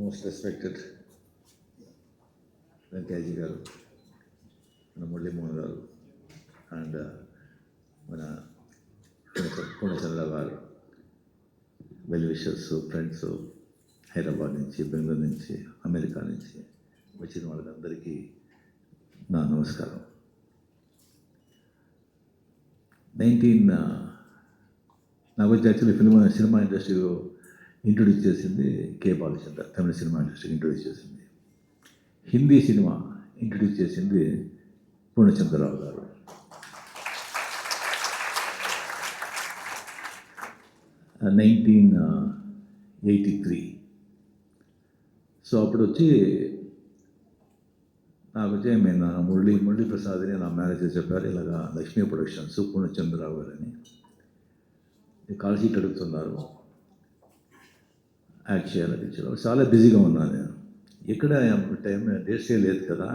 Most respected వెంకయ్యజీ గారు, మన మురళీమోహన్ గారు అండ్ మన పూర్ణచంద్ర గారు, వెల్ విషర్స్, ఫ్రెండ్స్, హైదరాబాద్ నుంచి, బెంగళూరు నుంచి, అమెరికా నుంచి వచ్చిన వాళ్ళందరికీ నా నమస్కారం. నాకు వచ్చి యాక్చువల్లీ సినిమా ఇండస్ట్రీలో ఇంట్రొడ్యూస్ చేసింది కే బాలచంద్ర, తమిళ సినిమా ఇండస్ట్రీకి ఇంట్రొడ్యూస్ చేసింది. హిందీ సినిమా ఇంట్రొడ్యూస్ చేసింది పూర్ణచంద్రరావు గారు. నైన్టీన్ 83. సో అప్పుడు వచ్చి నాకు వచ్చి నేను మురళీ ప్రసాద్ అని నా మేనేజర్ చెప్పారు, ఇలాగా లక్ష్మీ ప్రొడక్షన్స్ పూర్ణచంద్రరావు గారు అని కాల్ షీట్ అడుగుతున్నారు, యాక్ట్ చేయాలి పిక్చర్. చాలా బిజీగా ఉన్నాను నేను, ఎక్కడ టైం డేట్స్ లేదు కదా.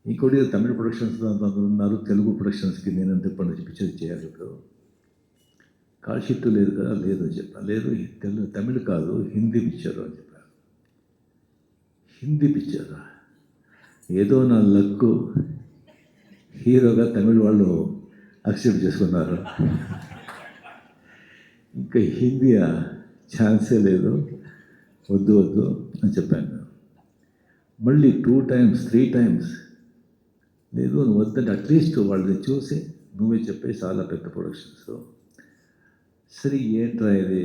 ఇంకోటి తమిళ ప్రొడక్షన్స్ ఉన్నారు, తెలుగు ప్రొడక్షన్స్కి నేను ఎంత ఇప్పటి పిక్చర్ చేయాలి, ఇప్పుడు కాల్ షీట్ లేదు కదా. లేదు అని చెప్పాను. లేదు తమిళ్ కాదు, హిందీ పిక్చర్ అని చెప్పాను. హిందీ పిక్చరా? ఏదో నా లక్కు, హీరోగా తమిళ వాళ్ళు యాక్సెప్ట్ చేసుకున్నారు. ఇంకా హిందీ ఛాన్సే లేదు, వద్దు అని చెప్పాను. మళ్ళీ 2 times 3 times లేదు నువ్వు వద్దంటే అట్లీస్ట్ వాళ్ళని చూసి నువ్వే చెప్పేసి చాలా పెద్ద ప్రొడక్షన్స్. సరే ఏంట్రా ఇది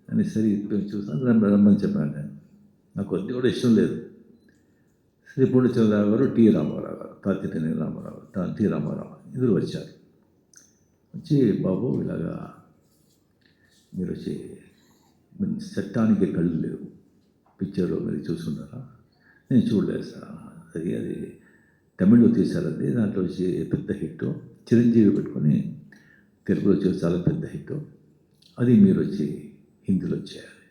అని సరే చూసాను, రమ్మని చెప్పాను నేను. నాకు కొద్ది కూడా ఇష్టం లేదు. శ్రీ పూర్ణచంద్రరావు గారు, టి రామారావు గారు, తాతినేని రామారావు, టి రామారావు ఇద్దరు వచ్చారు. వచ్చి బాబు ఇలాగా మీరు వచ్చి చట్టానికి కళ్ళు లేవు, పిక్చర్లో మీరు చూస్తున్నారా? నేను చూడలేదు సార్. అది తమిళ్లో తీశారండి, దాంట్లో వచ్చి పెద్ద హిట్, చిరంజీవి పెట్టుకొని తెలుగులో వచ్చి చాలా పెద్ద హిట్, అది మీరు వచ్చి హిందీలో చేయాలి.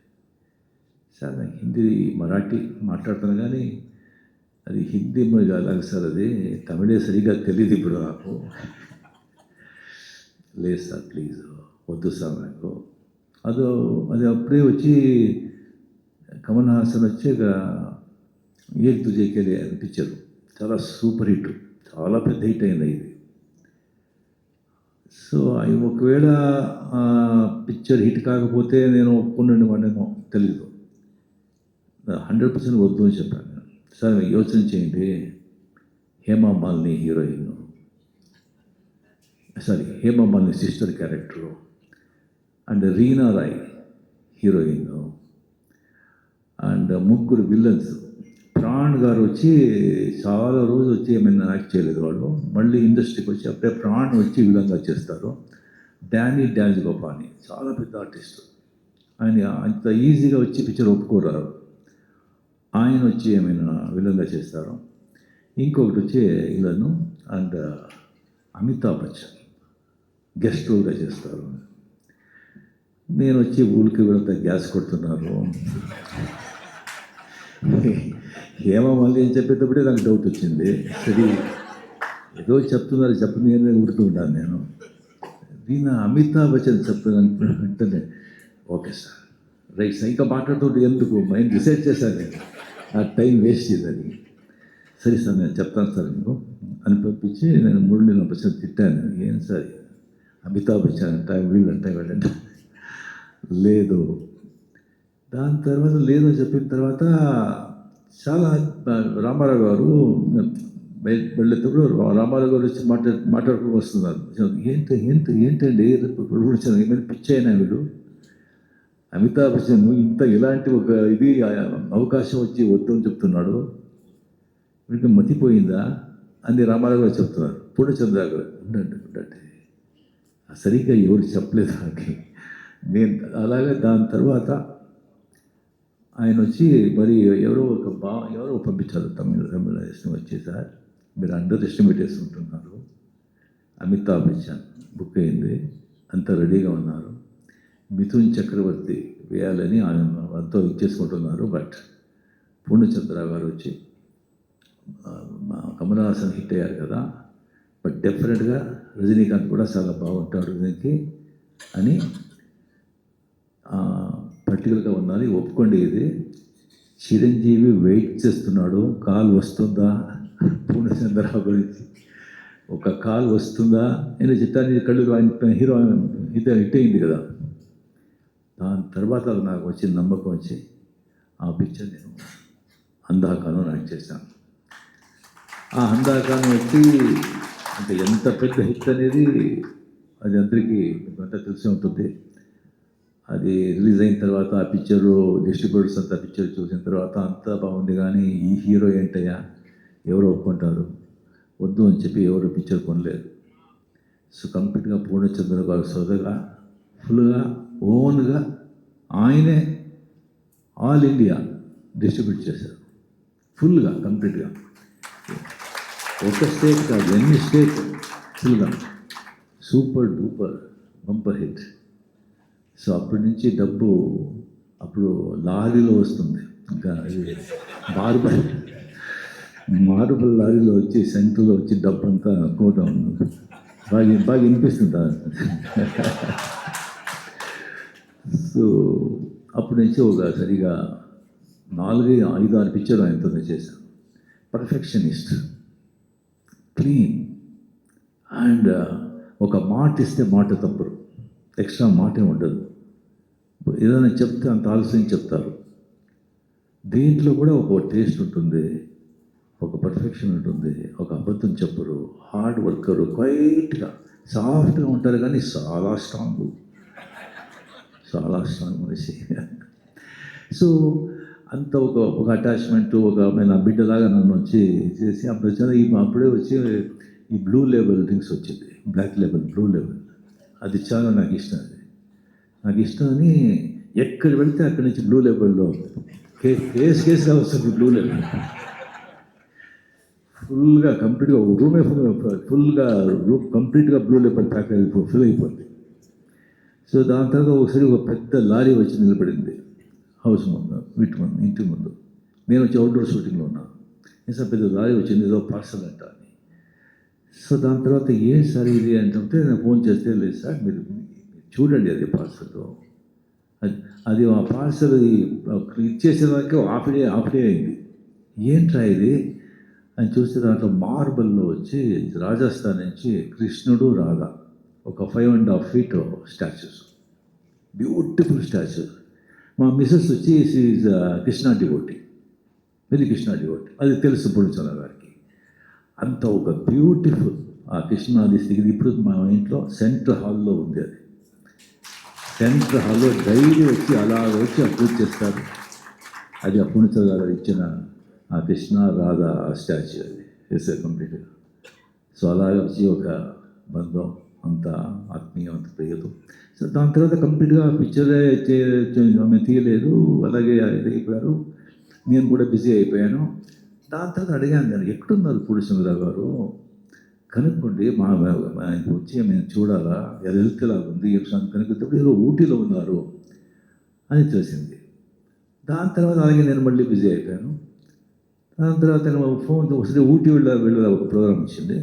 సార్ నాకు హిందీ మరాఠీ మాట్లాడుతాను కానీ అది హిందీ అలాగే సార్, అది తమిళే సరిగ్గా తెలియదు ఇప్పుడు నాకు. లేదు సార్ ప్లీజ్ వద్దు సార్ నాకు. అది అప్పుడే వచ్చి కమల్ హాసన్ వచ్చి ఏక్ తుజే కే లియే పిక్చర్ చాలా సూపర్ హిట్, చాలా పెద్ద హిట్ అయింది ఇది. సో అవి ఒకవేళ పిక్చర్ హిట్ కాకపోతే నేను ఒప్పుకున్నాను వాడేమో తెలీదు. 100% వద్దు అని చెప్పాను. సార్ యోచన చేయండి, Hema Malini heroine, Hema Malini sister character, and Reena Roy heroine, and 3 villains. Pran గారు వచ్చి చాలా రోజు వచ్చి ఏమైనా యాక్ట్ చేయలేదు వాళ్ళు, మళ్ళీ ఇండస్ట్రీకి వచ్చి అప్పుడే ప్రాణ్ వచ్చి విలంగా చేస్తారు. డాన్స్ గోపాని చాలా పెద్ద ఆర్టిస్ట్, ఆయన అంత ఈజీగా వచ్చి పిక్చర్ ఒప్పుకోరారు, ఆయన వచ్చి ఏమైనా విలంగా చేస్తారు. ఇంకొకటి వచ్చి ఇలాను అండ్ అమితాబ్ బచ్చన్ గెస్ట్ రోల్గా చేస్తారు. నేను వచ్చి ఊరికి వెళ్తా గ్యాస్ కొడుతున్నారు. ఏమో మళ్ళీ ఏం చెప్పేటప్పుడే నాకు డౌట్ వచ్చింది. సరే ఏదో చెప్తున్నారు నేను ఊరుతూ ఉంటాను. నేను దీని అమితాబ్ బచ్చన్ చెప్తున్నాను వెంటనే ఓకే సార్ రైట్ సార్, ఇంకా మాట్లాడుతుంటే ఎందుకు మైండ్ డిసైడ్ చేశాను నేను, ఆ టైం వేస్ట్ చేయదని. సరే సార్ నేను చెప్తాను సార్ మీకు అని పంపించి నేను మురళీలో బచ్చన్ తిట్టాను. ఏం సార్ అమితాబ్ బచ్చన్ అంట వీళ్ళంట లేదు. దాని తర్వాత లేదు అని చెప్పిన తర్వాత చాలా రామారావు గారు వెళ్ళేటప్పుడు రామారావు గారు వచ్చి మాట్లాడుకుని వస్తున్నారు. ఏంటండి ఏమైనా పిచ్చి అయినా వీడు, అమితాబ్ బచ్చన్ ఇంత ఇలాంటి ఒక ఇది అవకాశం వచ్చి వద్దు అని చెప్తున్నాడు, వీడికి మతిపోయిందా అని రామారావు గారు చెప్తున్నారు. పూర్ణచంద్ర గారు ఉండండి సరిగ్గా ఎవరు చెప్పలేదు నాకు. నేను అలాగే దాని తర్వాత ఆయన వచ్చి మరి ఎవరో పంపించారు తమిళ వచ్చి, సార్ మీరు అండర్ ఎస్టిమేట్ చేసుకుంటున్నారు, అమితాబ్ బచ్చన్ బుక్ అయింది, అంతా రెడీగా ఉన్నారు, మిథున్ చక్రవర్తి వేయాలని ఆయన అంతా ఇచ్చేసుకుంటున్నారు. బట్ పూర్ణచంద్రరావు గారు వచ్చి కమల్ హాసన్ హిట్ అయ్యారు కదా, బట్ డెఫినెట్గా రజనీకాంత్ కూడా చాలా బాగుంటాడు దీనికి అని పర్టికులర్గా ఉండాలి, ఒప్పుకోండి, ఇది చిరంజీవి వెయిట్ చేస్తున్నాడు, కాల్ వస్తుందా పూర్ణచంద్రరావు గురించి, ఒక కాల్ వస్తుందా నేను చిత్తాన్ని కళ్ళు ఆయన హీరో హిట్ అయింది కదా. దాని తర్వాత నాకు వచ్చిన నమ్మకం వచ్చి ఆ పిక్చర్ నేను అందాకాను యాక్ట్ చేశాను. ఆ అందాకాను వచ్చి అంటే ఎంత పెద్ద హిట్ అనేది అది అందరికీ అంతా తెలిసి ఉంటుంది. అది రిలీజ్ అయిన తర్వాత ఆ పిక్చరు డిస్ట్రిబ్యూటర్స్ అంతా పిక్చర్ చూసిన తర్వాత అంతా బాగుంది, కానీ ఈ హీరో ఏంటయ్యా ఎవరు ఒప్పుకుంటారు, వద్దు అని చెప్పి ఎవరు పిక్చర్ కొనలేదు. సో కంప్లీట్గా పూర్ణచంద్ర గారు సొంతగా ఫుల్గా ఓన్గా ఆయనే ఆల్ ఇండియా డిస్ట్రిబ్యూట్ చేశారు, ఫుల్గా కంప్లీట్గా. ఒక స్టేట్ కాదు, ఎన్ని స్టేట్ ఫుల్గా super duper bumper hit. So అప్పటి నుంచి డబ్బు అప్పుడు లారీలో వస్తుంది, ఇంకా మార్బల్ లారీలో వచ్చి సెంటర్లో వచ్చి డబ్బు అంతా అనుకోవటం బాగా వినిపిస్తుంది. సో అప్పటి నుంచి ఒక సరిగా 4-5-6 పిక్చర్లు ఆయనతోనే చేశాను. పర్ఫెక్షనిస్ట్, క్లీన్, అండ్ ఒక మాట ఇస్తే మాట తప్పరు, ఎక్స్ట్రా మాటే ఉండదు. ఏదైనా చెప్తే అంత ఆలస్యం చెప్తారు. దీంట్లో కూడా ఒక టేస్ట్ ఉంటుంది, ఒక పర్ఫెక్షన్ ఉంటుంది, ఒక అబద్ధం చెప్పరు, హార్డ్ వర్కరు, క్వైట్గా సాఫ్ట్గా ఉంటారు, కానీ చాలా స్ట్రాంగ్ మనిషి. సో అంత ఒక అటాచ్మెంట్, ఒక నా బిడ్డలాగా నన్ను వచ్చి చేసి అప్పుడే వచ్చి ఈ బ్లూ లేబుల్ డ్రింక్స్ వచ్చింది, బ్లాక్ లేబుల్, బ్లూ లేబుల్. అది చాలా నాకు ఇష్టం. నాకు ఇష్టం అని ఎక్కడ వెళ్తే అక్కడి నుంచి బ్లూ లేబుల్లో కేసుగా వస్తుంది. బ్లూ లేబుల్ ఫుల్గా కంప్లీట్గా రూమే రూమ్ కంప్లీట్గా బ్లూ లేబుల్ ప్యాక్ ఫుల్ అయిపోయింది. సో దాని తర్వాత ఒకసారి ఒక పెద్ద లారీ వచ్చి నిలబడింది హౌస్ ముందు, ఇంటి ముందు. నేను వచ్చి అవుట్డోర్ షూటింగ్లో ఉన్నాను. సార్ పెద్ద లారీ వచ్చింది, ఏదో పార్సల్ అంట అని. సో దాని తర్వాత ఏం సార్ ఇది అంటే నేను ఫోన్ చేస్తే, లేదు సార్ మీరు చూడండి అది పార్సల్, అది ఆ పార్సల్ ఇచ్చేసే వరకు హాఫ్ డే అయింది. ఏంట్రా ఇది అని చూస్తే దాంట్లో మార్బల్లో వచ్చి రాజస్థాన్ నుంచి కృష్ణుడు రాధ ఒక 5.5 feet స్టాచ్యూస్, బ్యూటిఫుల్ స్టాచ్యూస్. మా మిస్సెస్ వచ్చి is Krishna devotee, very Krishna devotee, అది తెలుసు పూర్ణచంద్ర గారికి. అంత ఒక బ్యూటిఫుల్ ఆ కృష్ణాది స్థితి ఇప్పుడు మా ఇంట్లో సెంట్రల్ హాల్లో ఉంది. అది సెంట్రల్ హాల్లో డైలీ వచ్చి అలా వచ్చి పూజ చేస్తారు. అది ఆ పూర్ణచంద్ర గారు ఇచ్చిన ఆ కృష్ణ రాధ స్టాచ్యూ, అది వేసారు కంప్లీట్గా. సో అలాగే వచ్చి ఒక బంధం, అంత ఆత్మీయం, అంత ప్రియదు. సో దాని తర్వాత కంప్లీట్గా పిక్చరే తీయలేదు, అలాగే అయిపోయారు. నేను కూడా బిజీ అయిపోయాను. దాని తర్వాత అడిగాను, నేను ఎక్కడున్నారు పూర్ణచంద్ర గారు, కనుక్కోండి, మా వచ్చి మేము చూడాలా, హెల్త్ లాగా ఉంది కనుక్కుంటే ఏదో ఊటీలో ఉన్నారు అని తెలిసింది. దాని తర్వాత అలాగే నేను మళ్ళీ బిజీ అయిపోయాను. దాని తర్వాత నేను ఫోన్ ఒకసారి ఊటీ వెళ్ళే ఒక ప్రోగ్రామ్ వచ్చింది.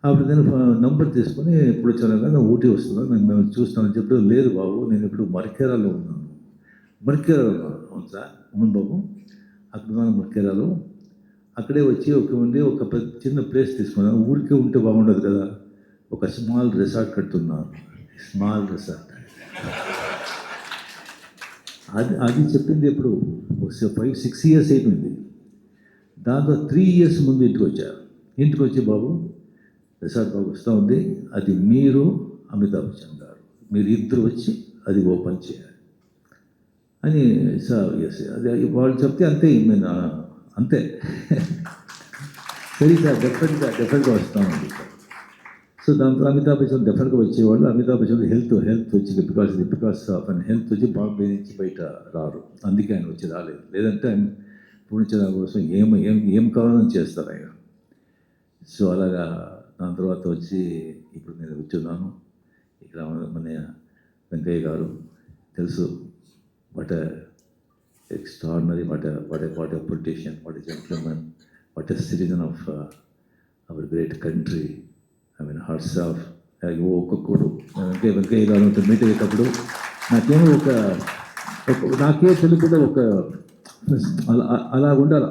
అప్పుడు నేను నంబర్ తీసుకొని ఇప్పుడు చాలా ఊటీ వస్తున్నాను, మేము చూస్తానని చెప్పి, లేదు బాబు నేను ఇప్పుడు మర్కేరాలో ఉన్నాను. మర్కేరాలో ఉన్నాను. అవును సార్, అవును బాబు అక్కడ ఉన్నాను మర్కేరాలో. అక్కడే వచ్చి ఒక చిన్న ప్లేస్ తీసుకున్నాను. ఊరికే ఉంటే బాగుండదు కదా, ఒక స్మాల్ రిసార్ట్ కడుతున్నాను. స్మాల్ రిసార్ట్ అది చెప్పింది ఎప్పుడు 5-6 years అయిపోయింది. దాంతో 3 years ముందు ఇంటికి వచ్చి బాబు రిసార్ట్ బాబు వస్తూ ఉంది, అది మీరు అమితాబ్ బచ్చన్ గారు మీరు ఇద్దరు వచ్చి అది ఓపెన్ చేయాలి అని. సార్ ఎస్, అది వాళ్ళు చెప్తే అంతే, అంతే సరే సార్ డెఫినెట్గా వస్తామండి సార్. సో దాంతో అమితాబ్ బచ్చన్ డెఫినెట్గా వచ్చేవాళ్ళు. అమితాబ్ బచ్చన్ హెల్త్ వచ్చింది, బికాస్ ఆఫ్ అండ్ హెల్త్ వచ్చి బాంబే నుంచి బయట రారు, అందుకే ఆయన వచ్చి రాలేదు. లేదంటే ఆయన పూర్ణచంద్ర కోసం ఏం కావాలని చేస్తారు ఆయన. సో అలాగా దాని తర్వాత వచ్చి ఇప్పుడు నేను వచ్చున్నాను ఇక్కడ. మన వెంకయ్య గారు తెలుసు, what extraordinary, what a politician, what a gentleman, what a citizen of our great country. I mean, hearts of ఒక్కొక్కడు వెంకయ్య గారు మీట్ అయ్యేటప్పుడు నాకే తెలియకుండా ఒక అలా ఉండాలి.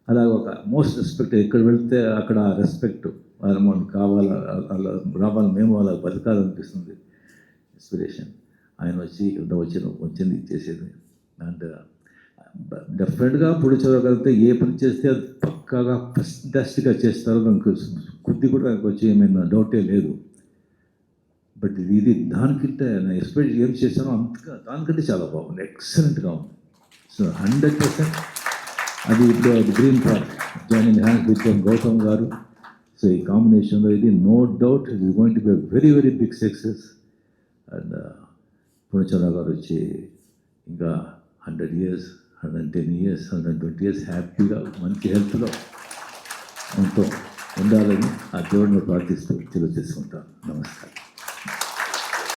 అలా ఒక మోస్ట్ రెస్పెక్ట్, ఎక్కడ వెళ్తే అక్కడ రెస్పెక్ట్ మనకు కావాలా, అలా రావాలి, మేము అలా బతకాలనిపిస్తుంది. ఇన్స్పిరేషన్ ఆయన వచ్చింది చేసేది. అండ్ డెఫినెట్గా పొడిచగలిగితే ఏ పని చేస్తే అది పక్కాగా ఫస్ట్గా చేస్తారో దానికి కొద్ది కూడా దానికి వచ్చి ఏమైనా డౌటే లేదు. బట్ ఇది దానికంటే నేను ఎక్స్పెక్ట్ ఏం చేశానో దానికంటే చాలా బాగుంది, ఎక్సలెంట్గా ఉంది. సో 100% అది ఇప్పుడు Green Park joining hands with Gautam గారు. సో ఈ కాంబినేషన్లో ఇది no doubt it is going to be very very big success. And Purnachandra గారు వచ్చి ఇంకా 100 years, 110 years, 120 years హ్యాపీగా మంచి హెల్త్లో ఎంతో ఉండాలని ఆ దేవుడిని ప్రార్థిస్తూ తెలియజేసుకుంటాను. నమస్కారం.